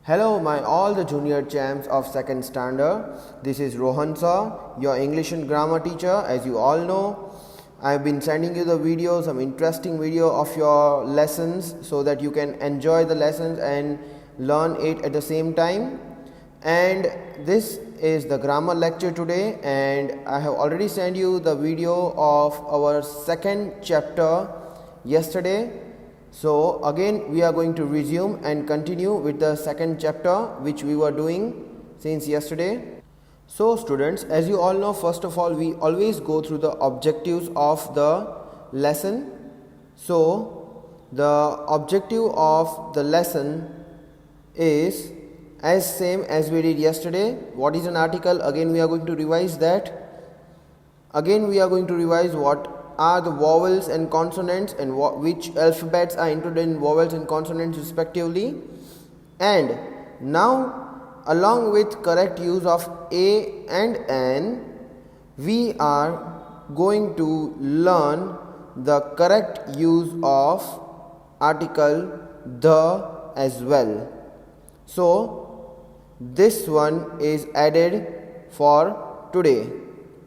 Hello my all the junior champs of second standard. This is Rohan sir, your English and grammar teacher. As you all know, I've been sending you the videos, some interesting video of your lessons so that you can enjoy the lessons and learn it at the same time. And this is the grammar lecture today, and I have already sent you the video of our second chapter yesterday. So again we are going to resume and continue with the second chapter which we were doing since yesterday. So students, as you all know, first of all we always go through the objectives of the lesson. So the objective of the lesson is as same as we did yesterday. What is an article? Again we are going to revise that. Again we are going to revise what are the vowels and consonants and which alphabets are included in vowels and consonants respectively. And now, along with correct use of A and N, we are going to learn the correct use of article the as well. So this one is added for today,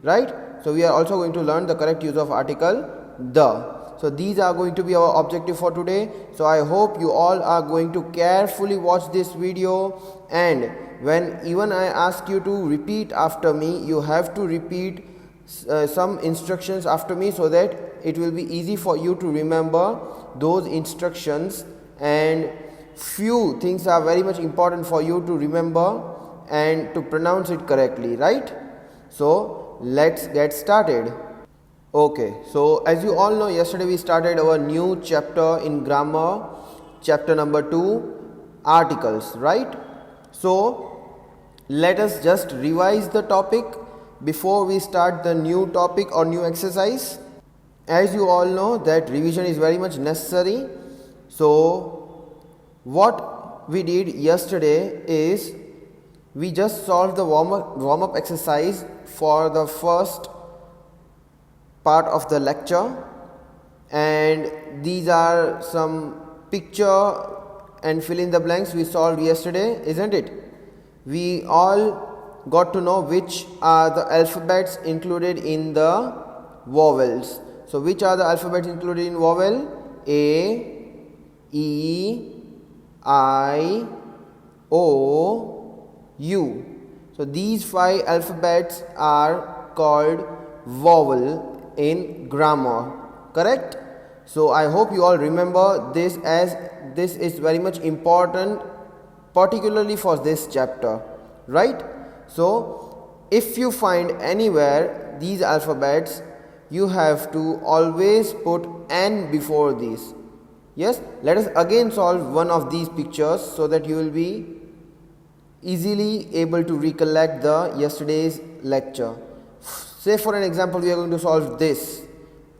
right? So we are also going to learn the correct use of article the. So these are going to be our objective for today. So I hope you all are going to carefully watch this video, and when even I ask you to repeat after me, you have to repeat some instructions after me so that it will be easy for you to remember those instructions, and few things are very much important for you to remember and to pronounce it correctly, right? So let's get started. Okay, so as you all know, yesterday we started our new chapter in grammar, chapter number 2, articles, right? So let us just revise the topic before we start the new topic or new exercise. As you all know that revision is very much necessary. So what we did yesterday is we just solved the warm-up exercise for the first part of the lecture, and these are some picture and fill in the blanks we solved yesterday, isn't it? We all got to know which are the alphabets included in the vowels. So which are the alphabets included in vowel? A, E, I, O, U. So these 5 alphabets are called vowel in grammar, correct? So I hope you all remember this, as this is very much important particularly for this chapter, right? So if you find anywhere these alphabets, you have to always put N before these. Yes, let us again solve one of these pictures so that you will be easily able to recollect the yesterday's lecture. Say for an example we are going to solve this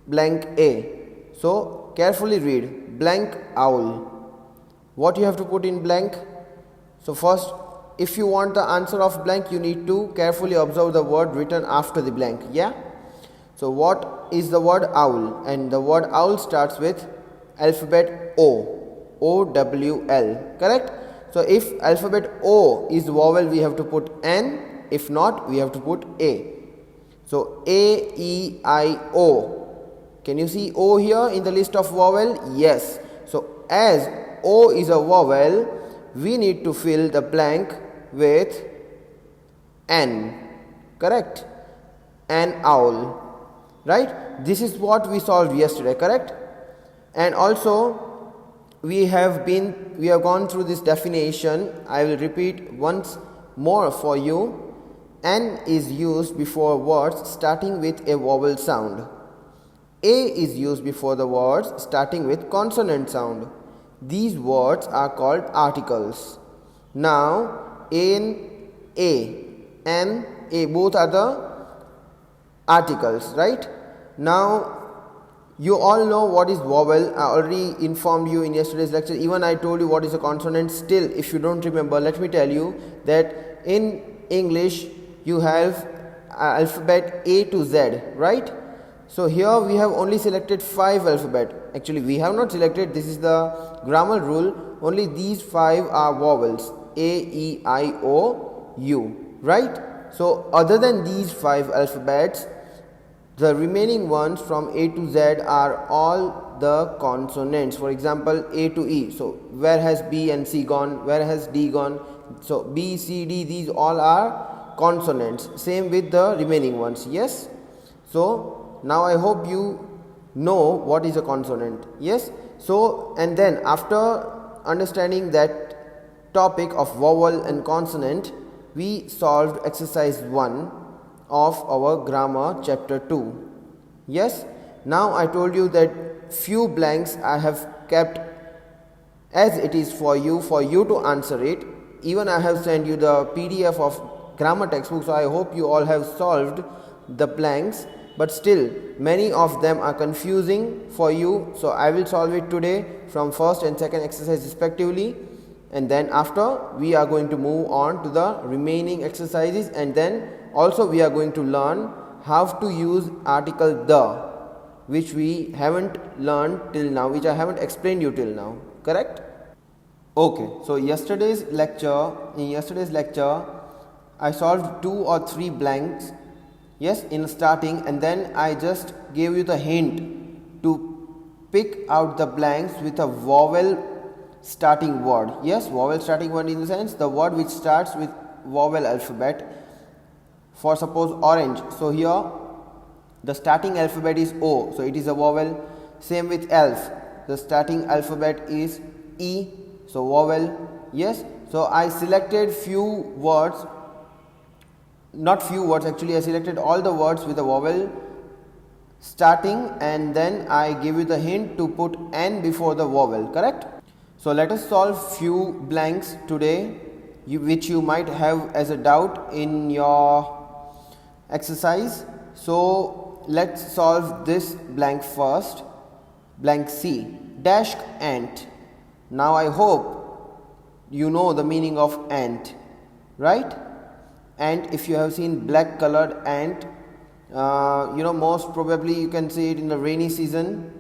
blank A. So carefully read blank owl. What you have to put in blank? So first, if you want the answer of blank, you need to carefully observe the word written after the blank. Yeah. So what is the word owl? And the word owl starts with alphabet O, O-W-L, correct? So if alphabet O is vowel, we have to put N. If not, we have to put A. So A, E, I, O. Can you see O here in the list of vowel? Yes. So as O is a vowel, we need to fill the blank with N, correct? An owl, right? This is what we solved yesterday, correct? And also we have gone through this definition. I will repeat once more for you. N is used before words starting with a vowel sound. A is used before the words starting with consonant sound. These words are called articles. Now in A, N, A, both are the articles, right? Now you all know what is vowel. I already informed you in yesterday's lecture. Even I told you what is a consonant. Still, if you don't remember, let me tell you that in English you have alphabet A to Z, right? So here we have only selected 5 alphabet. Actually we have not selected, this is the grammar rule, only these 5 are vowels. A, E, I, O, U, right? So other than these 5 alphabets, the remaining ones from A to Z are all the consonants. For example, A to E. So where has B and C gone? Where has D gone? So B, C, D, these all are consonants. Same with the remaining ones. Yes. So now I hope you know what is a consonant. Yes. So and then after understanding that topic of vowel and consonant, we solved exercise 1 of our grammar chapter 2. Yes. Now I told you that few blanks I have kept as it is for you to answer it. Even I have sent you the PDF of grammar textbook, so I hope you all have solved the blanks, but still many of them are confusing for you, so I will solve it today from first and second exercise respectively, and then after we are going to move on to the remaining exercises, and then also we are going to learn how to use article the, which we haven't learned till now, which I haven't explained you till now. Correct? Okay, so in yesterday's lecture I solved 2 or 3 blanks, yes, in starting, and then I just gave you the hint to pick out the blanks with a vowel starting word. Yes, vowel starting word in the sense the word which starts with vowel alphabet. For suppose orange, so here the starting alphabet is O, so it is a vowel. Same with elf, the starting alphabet is E, so vowel. Yes, so I selected few words, not few words actually, I selected all the words with a vowel starting, and then I give you the hint to put N before the vowel. Correct? So let us solve few blanks today which you might have as a doubt in your exercise. So let's solve this blank first. Blank C, dash ant. Now I hope you know the meaning of ant, right? Ant, if you have seen black colored ant, most probably you can see it in the rainy season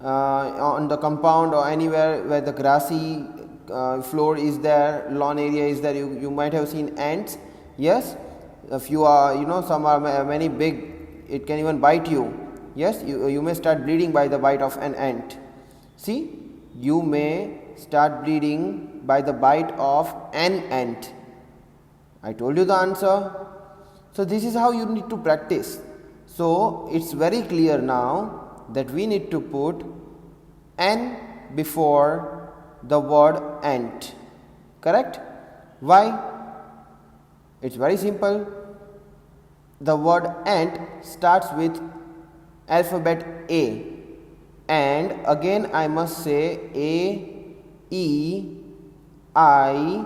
on the compound or anywhere where the grassy floor is there, lawn area is there, you might have seen ants. Yes, if you are, some are many big, it can even bite you. Yes, you may start bleeding by the bite of an ant. See, you may start bleeding by the bite of an ant. I told you the answer. So this is how you need to practice. So it's very clear now that we need to put N before the word ant. Correct? Why? It's very simple. The word ant starts with alphabet A, and again I must say A, E, I,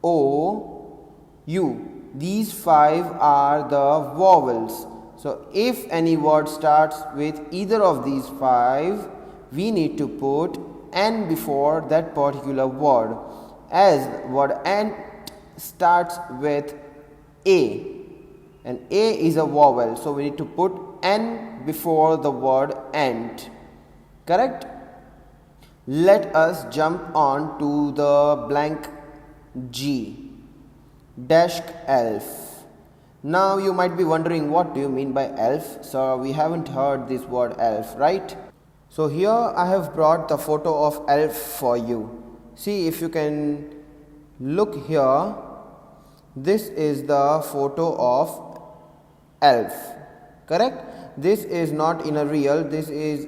O, U. These 5 are the vowels. So if any word starts with either of these 5, we need to put N before that particular word, as word ant starts with A, and A is a vowel, so we need to put N before the word ant. Correct? Let us jump on to the blank G, dash elf. Now you might be wondering, what do you mean by elf? So we haven't heard this word elf, right? So here I have brought the photo of elf for you. See if you can look here. This is the photo of elf. Correct? This is not in a real, this is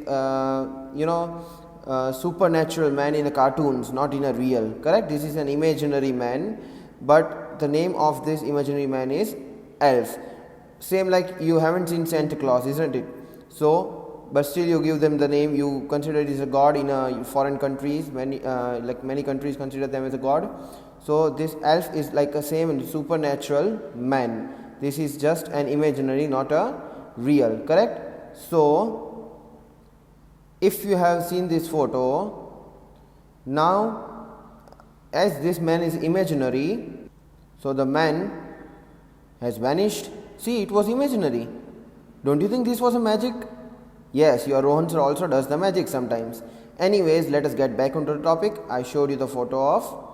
supernatural man in the cartoons, not in a real. Correct? This is an imaginary man, but the name of this imaginary man is elf. Same like you haven't seen Santa Claus, isn't it? So but still you give them the name, you consider it as a god in foreign countries, many countries consider them as a god. So this elf is like a same supernatural man. This is just an imaginary, not a real. Correct? So if you have seen this photo, now as this man is imaginary, so the man has vanished. See, it was imaginary. Don't you think this was a magic? Yes, your Rohan sir also does the magic sometimes. Anyways, let us get back onto the topic. I showed you the photo of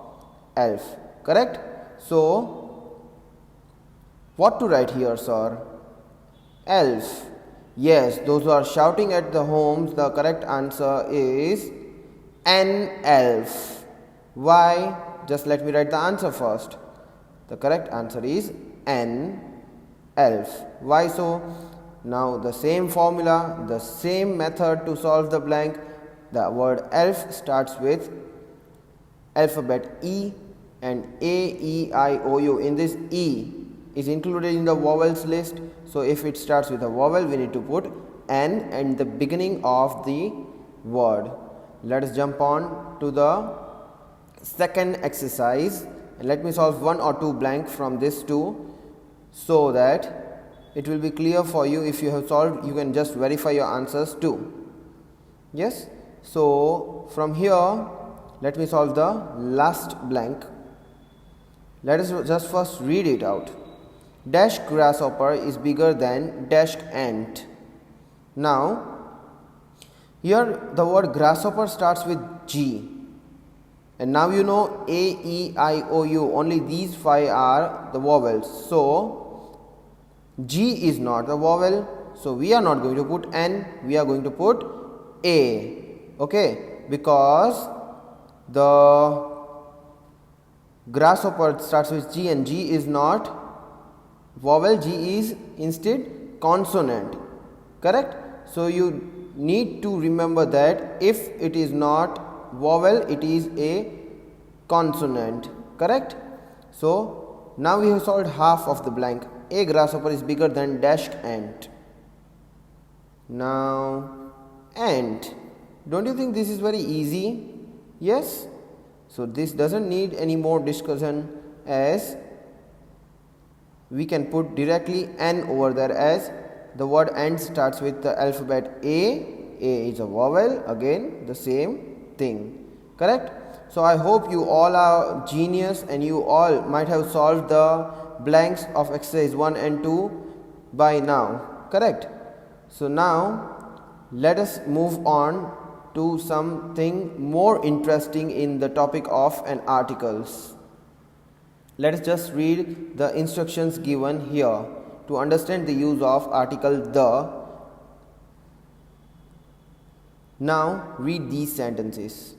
elf. correct? So what to write here, sir? Elf. Yes, those who are shouting at the homes, the correct answer is an elf. Why? Just let me write the answer first. The correct answer is an elf. Why so? Now the same formula, the same method to solve the blank. The word elf starts with alphabet E and A, E, I, O, U. In this, E is included in the vowels list. So if it starts with a vowel, we need to put N at the beginning of the word. Let us jump on to the second exercise, and let me solve one or two blank from this too, so that it will be clear for you. If you have solved, you can just verify your answers too. Yes, so from here let me solve the last blank. Let us just first read it out. Dash grasshopper is bigger than dash ant. Now here the word grasshopper starts with G, and now you know A, E, I, O, U, only these five are the vowels. So G is not the vowel, so we are not going to put N, we are going to put A, okay, because the grasshopper starts with G and G is not vowel, G is instead consonant, correct? So you need to remember that if it is not vowel, it is a consonant, correct? So now we have solved half of the blank. A grasshopper is bigger than dash ant. Now ant, don't you think this is very easy? Yes, so this doesn't need any more discussion, as we can put directly N over there, as the word ant starts with the alphabet A is a vowel, again the same thing, correct? So I hope you all are genius and you all might have solved the blanks of exercise 1 and 2 by now, correct? So now let us move on to something more interesting in the topic of an articles. Let us just read the instructions given here to understand the use of article the. Now read these sentences.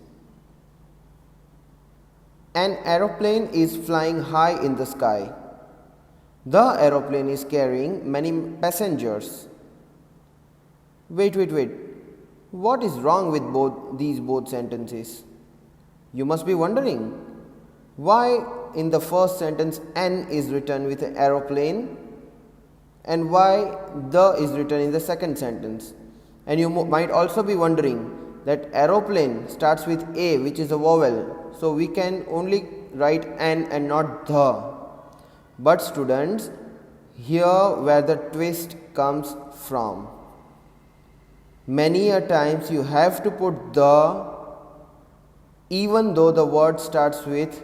An aeroplane is flying high in the sky. The aeroplane is carrying many passengers. Wait. What is wrong with these sentences? You must be wondering why in the first sentence N is written with an aeroplane and why the is written in the second sentence. And you might also be wondering that aeroplane starts with A, which is a vowel, so we can only write N and not the. But students, here where the twist comes from. Many a times you have to put the even though the word starts with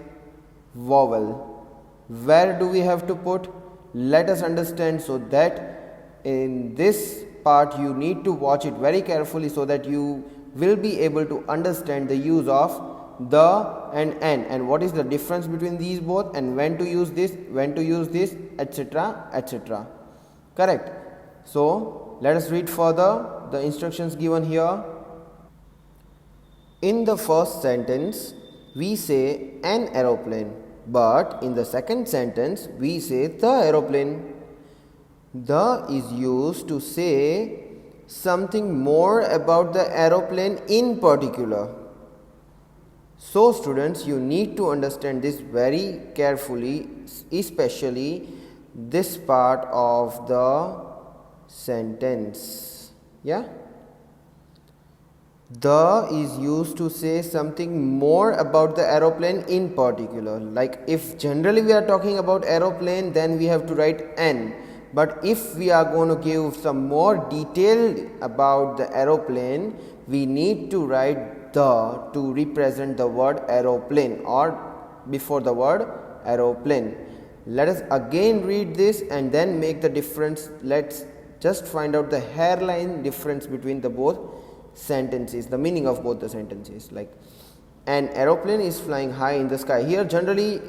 vowel. Where do we have to put? Let us understand, so that in this part you need to watch it very carefully so that you will be able to understand the use of the and N, and what is the difference between these both, and when to use this, etc., etc. Correct? So let us read further the instructions given here. In the first sentence we say an aeroplane, but in the second sentence we say the aeroplane. The is used to say something more about the aeroplane in particular. So students, you need to understand this very carefully, especially this part of the sentence. Yeah, the is used to say something more about the aeroplane in particular. Like if generally we are talking about aeroplane, then we have to write N. But if we are going to give some more detail about the aeroplane, we need to write the to represent the word aeroplane or before the word aeroplane. Let us again read this and then make the difference. Let's just find out the hairline difference between the both sentences, the meaning of both the sentences. Like an aeroplane is flying high in the sky. Here generally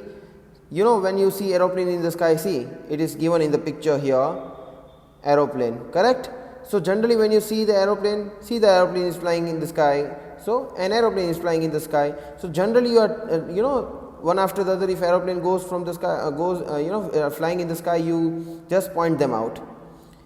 You know, when you see aeroplane in the sky, see, it is given in the picture here, aeroplane, correct? So generally when you see the aeroplane is flying in the sky. So an aeroplane is flying in the sky. So generally you are, one after the other, if aeroplane goes from the sky, flying in the sky, you just point them out.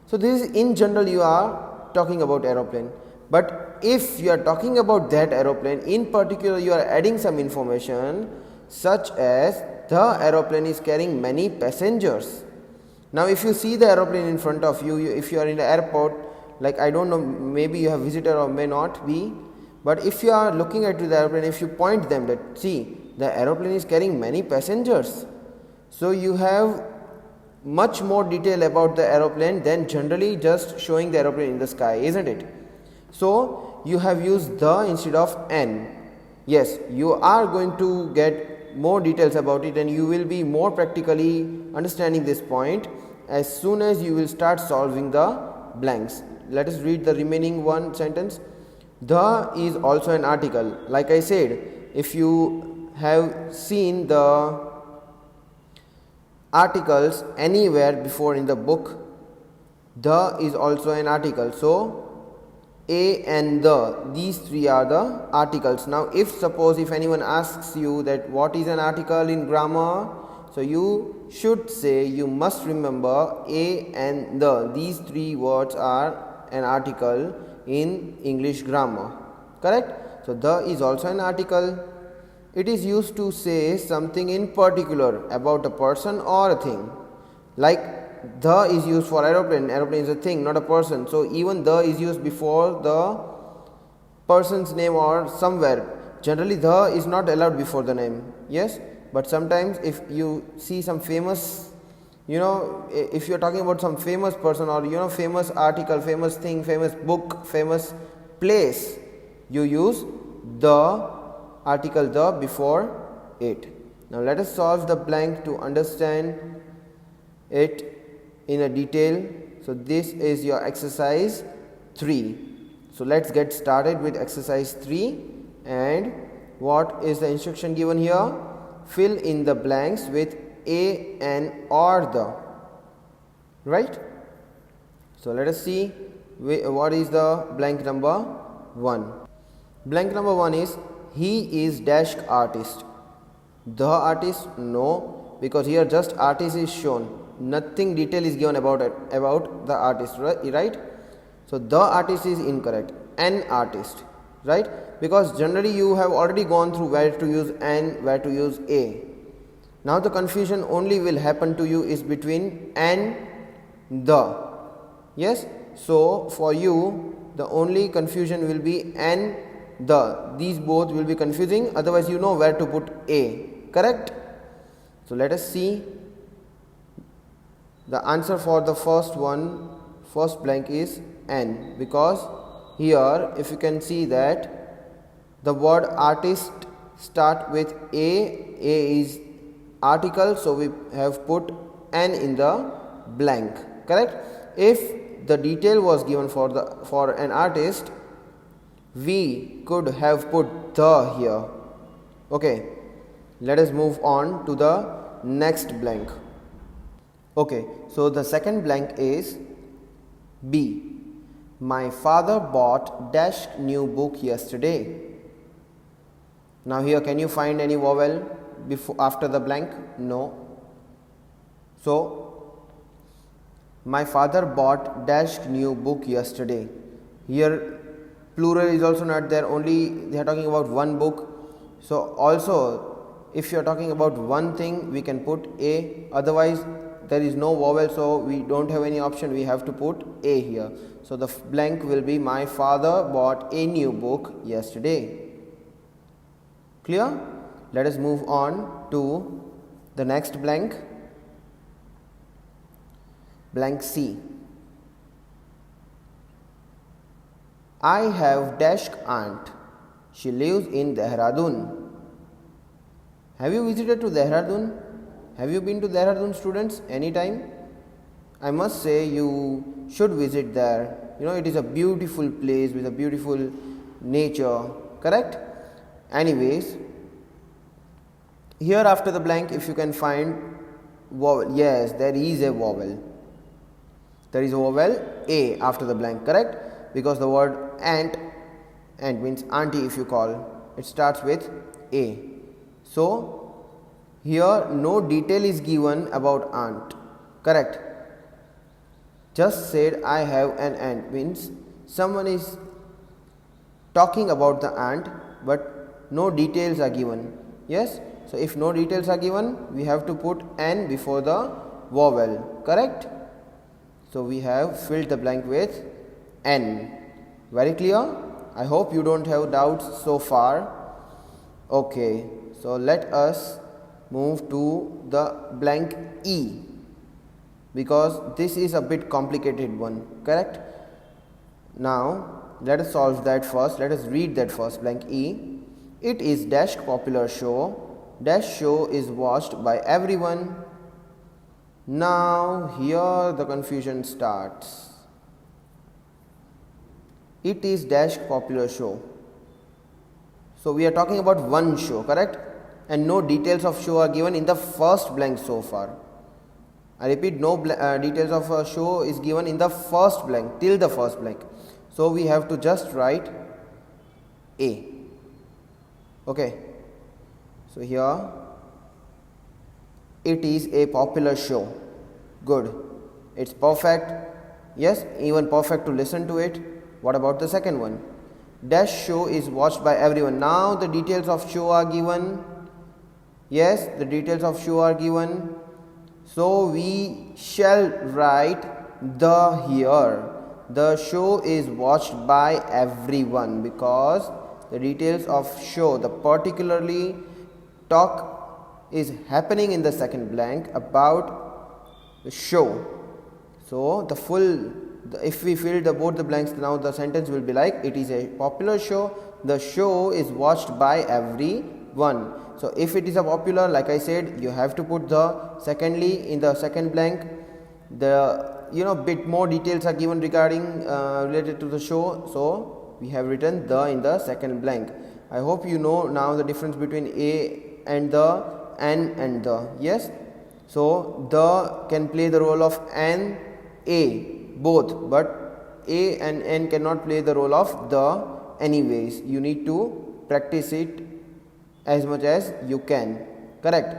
So this is in general you are talking about aeroplane. But if you are talking about that aeroplane, in particular you are adding some information such as the aeroplane is carrying many passengers. Now if you see the aeroplane in front of you, if you are in the airport, like I don't know, maybe you have visited or may not be, but if you are looking at the aeroplane, if you point them that, see, the aeroplane is carrying many passengers. So you have much more detail about the aeroplane than generally just showing the aeroplane in the sky, isn't it? So you have used the instead of an. Yes, you are going to get more details about it and you will be more practically understanding this point as soon as you will start solving the blanks. Let us read the remaining one sentence. The is also an article. Like I said, if you have seen the articles anywhere before in the book, the is also an article. So a and these three are the articles. Now if suppose if anyone asks you that what is an article in grammar, so you should say, you must remember a and these three words are an article in English grammar, correct? So the is also an article. It is used to say something in particular about a person or a thing. Like the is used for aeroplane. Aeroplane is a thing, not a person. So even the is used before the person's name or somewhere. Generally the is not allowed before the name. Yes, but sometimes if you see some famous, if you are talking about some famous person or famous article, famous thing, famous book, famous place, you use the article the before it. Now let us solve the blank to understand it in a detail. So this is your exercise 3. So let's get started with exercise 3. And what is the instruction given here? Fill in the blanks with a, an or the, right? So let us see what is the blank number 1. Blank number 1 is he is dash artist. The artist, no, because here just artist is shown, nothing detail is given about the artist, right? So the artist is incorrect. An artist, right? Because generally you have already gone through where to use an, where to use a. Now the confusion only will happen to you is between and the. Yes, so for you the only confusion will be and the. These both will be confusing, otherwise you know where to put a, correct? So let us see the answer for the first blank is an, because here if you can see that the word artist start with a is article, so we have put an in the blank, correct? If the detail was given for an artist, we could have put the here. Okay, let us move on to the next blank. Okay, so the second blank is B. My father bought dash new book yesterday. Now here can you find any vowel after the blank? No. So my father bought dash new book yesterday. Here plural is also not there, only they are talking about one book. So also if you are talking about one thing, we can put a, otherwise there is no vowel, so we don't have any option, we have to put a here. So the blank will be my father bought a new book yesterday. Clear? Let us move on to the next blank. Blank C. I have dash aunt. She lives in Dehradun. Have you visited to Dehradun? Have you been to Dehradun, students, anytime? I must say you should visit there. It is a beautiful place with a beautiful nature, correct? Anyways, Here after the blank, if you can find vowel, yes, there is a vowel. There is a vowel A after the blank, correct? Because the word ant means auntie if you call, it starts with A. So here no detail is given about aunt, correct? Just said I have an aunt means someone is talking about the aunt, but no details are given. Yes, so if no details are given, we have to put N before the vowel, correct? So we have filled the blank with N. Very clear? I hope you don't have doubts so far. Okay, so let us move to the blank E, because this is a bit complicated one, correct? Now let us solve that first. Let us read that first. Blank E. It is dash popular show. Dash show is watched by everyone. Now here the confusion starts. It is dash popular show. So we are talking about one show, correct? And no details of show are given in the first blank so far. I repeat, no details of a show is given in the first blank, till the first blank. So we have to just write A. Okay. So here it is a popular show. Good. It's perfect. Yes, even perfect to listen to it. What about the second one? Dash show is watched by everyone. Now the details of show are given. Yes, the details of show are given. So we shall write the here. The show is watched by everyone, because the details of show, the particularly talk is happening in the second blank about the show. So the full, if we fill both the blanks, now the sentence will be like, it is a popular show. The show is watched by everyone. So if it is a popular, like I said, you have to put the secondly in the second blank. The bit more details are given regarding related to the show. So we have written the in the second blank. I hope you know now the difference between A and the, N and the. Yes. So the can play the role of N, A both, but A and N cannot play the role of the anyways. You need to practice it as much as you can, correct?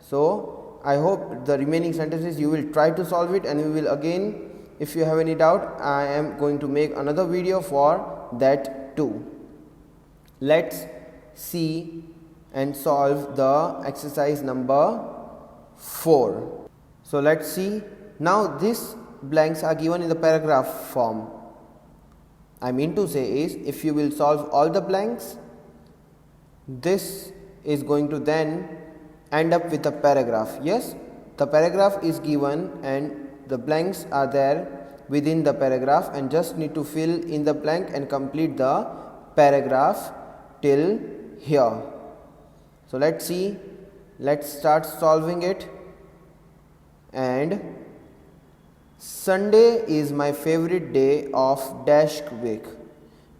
So I hope the remaining sentences you will try to solve it, and we will again, if you have any doubt, I am going to make another video for that too. Let's see and solve the exercise number 4. So let's see. Now these blanks are given in the paragraph form. I mean to say is, if you will solve all the blanks, this is going to then end up with a paragraph. Yes, the paragraph is given and the blanks are there within the paragraph, and just need to fill in the blank and complete the paragraph till here. So let's see, let's start solving it. And Sunday is my favorite day of dash week.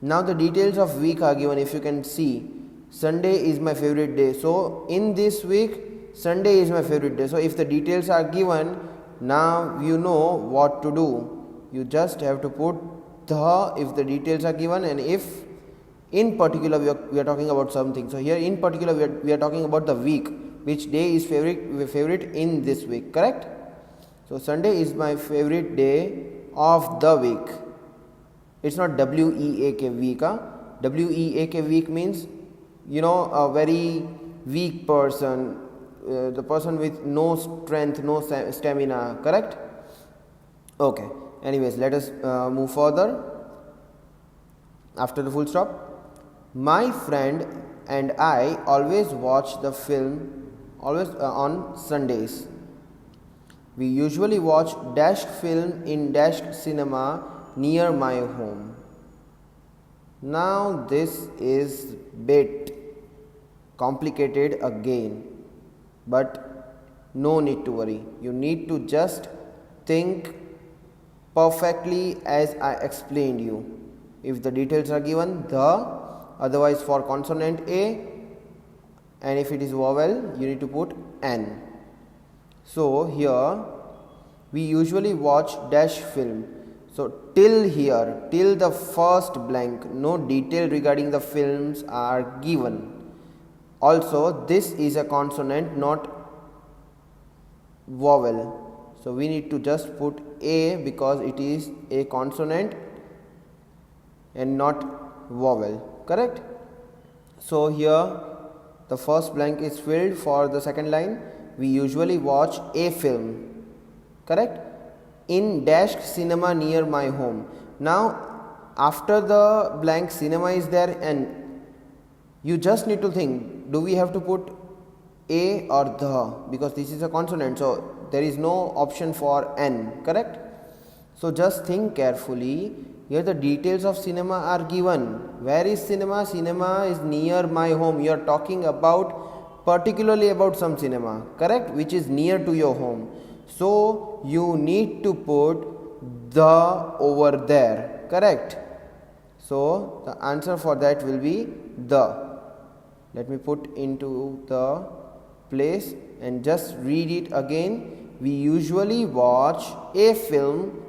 Now the details of week are given. If you can see, Sunday is my favorite day. So in this week, Sunday is my favorite day. So if the details are given, now you know what to do. You just have to put the if the details are given, and if in particular we are talking about something. So here in particular we are talking about the week, which day is favorite in this week, correct? So Sunday is my favorite day of the week. It's not week week. Week week means a very weak person, the person with no strength, no stamina, correct? Okay, anyways, let us move further after the full stop. My friend and I always watch the film on Sundays. We usually watch dash film in dash cinema near my home. Now this is bit complicated again, but no need to worry. You need to just think perfectly as I explained you. If the details are given, the, otherwise for consonant A, and if it is vowel you need to put N. So here we usually watch dash film. So till here, till the first blank, no detail regarding the films are given. Also this is a consonant, not vowel. So we need to just put A because it is a consonant and not vowel, correct? So here the first blank is filled. For the second line, we usually watch a film, correct? In dash cinema near my home. Now after the blank cinema is there and you just need to think, do we have to put a or the, because this is a consonant, so there is no option for N, correct? So just think carefully. Here the details of cinema are given. Where is cinema? Cinema is near my home. You are talking about particularly about some cinema, correct, which is near to your home. So you need to put the over there, correct? So the answer for that will be the. Let me put into the place and just read it again. We usually watch a film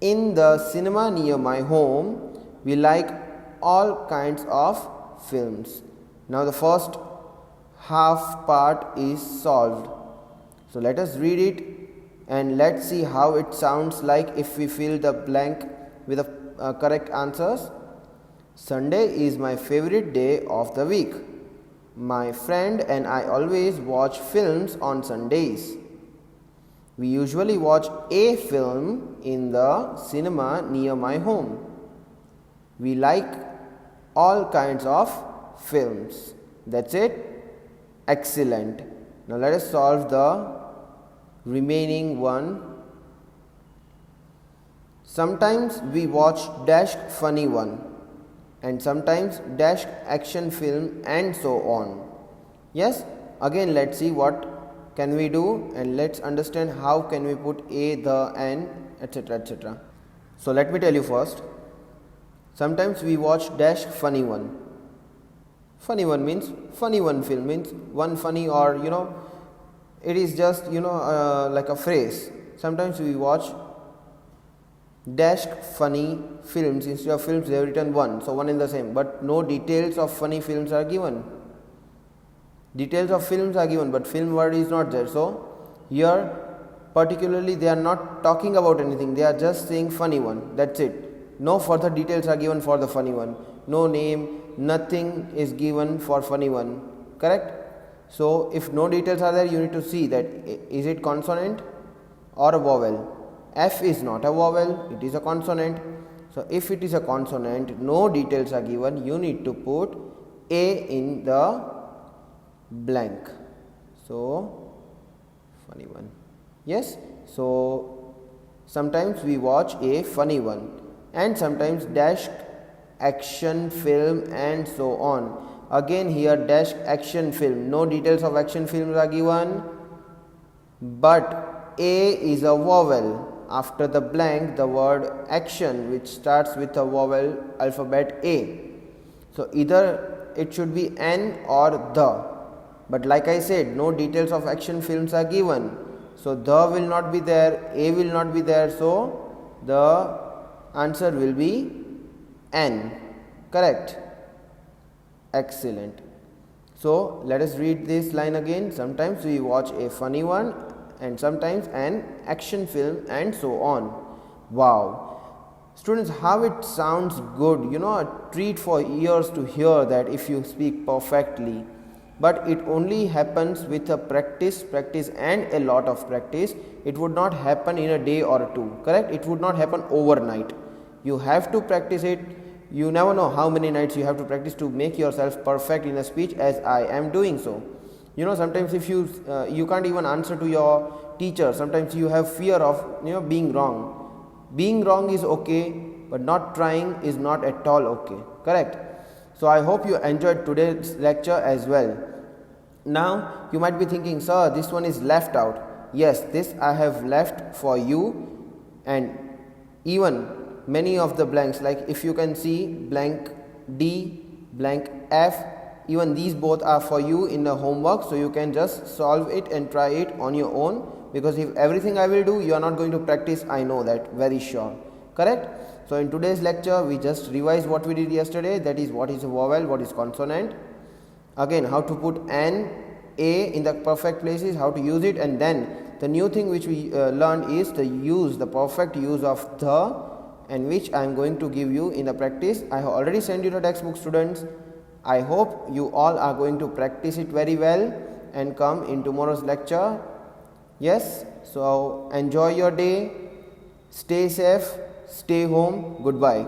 in the cinema near my home. We like all kinds of films. Now the first half part is solved. So let us read it and let's see how it sounds like if we fill the blank with the correct answers. Sunday is my favorite day of the week. My friend and I always watch films on Sundays. We usually watch a film in the cinema near my home. We like all kinds of films. That's it. Excellent. Now let us solve the remaining one. Sometimes we watch dash funny one and sometimes dash action film and so on. Yes, again let's see what can we do and let's understand how can we put a, the, and etc, etc. So let me tell you first. Sometimes we watch dash funny one. Funny one means funny one film, means one funny, or it is just like a phrase. Sometimes we watch dash funny films. Instead of films they have written one, so one in the same, but no details of funny films are given. Details of films are given but film word is not there. So here particularly they are not talking about anything, they are just saying funny one, that's it. No further details are given for the funny one, no name, nothing is given for funny one, correct? So if no details are there, you need to see that is it consonant or a vowel. F is not a vowel, it is a consonant. So if it is a consonant, no details are given, you need to put A in the blank. So funny one. Yes, so sometimes we watch a funny one and sometimes dash action film and so on. Again here dash action film, no details of action films are given, but A is a vowel. After the blank the word action, which starts with a vowel alphabet A. So either it should be N or the, but like I said, no details of action films are given, so the will not be there, A will not be there, so the answer will be N, correct? Excellent. So let us read this line again. Sometimes we watch a funny one and sometimes an action film and so on. Wow, students, how it sounds good, a treat for ears to hear that if you speak perfectly. But it only happens with a practice and a lot of practice. It would not happen in a day or two, correct? It would not happen overnight. You have to practice it. You never know how many nights you have to practice to make yourself perfect in a speech, as I am doing so. Sometimes if you can't even answer to your teacher, sometimes you have fear of being wrong. Being wrong is okay, but not trying is not at all okay, correct? So I hope you enjoyed today's lecture as well. Now you might be thinking, sir, this one is left out. Yes, this I have left for you, and even many of the blanks, like if you can see blank D, blank F, even these both are for you in the homework, so you can just solve it and try it on your own, because if everything I will do, you are not going to practice, I know that, very sure. Correct? So in today's lecture we just revise what we did yesterday, that is what is a vowel, what is consonant, again how to put an, a in the perfect places, how to use it, and then the new thing which we learned is the perfect use of the, and which I am going to give you in the practice. I have already sent you the textbook, students. I hope you all are going to practice it very well and come in tomorrow's lecture. Yes, so enjoy your day, stay safe, stay home, goodbye.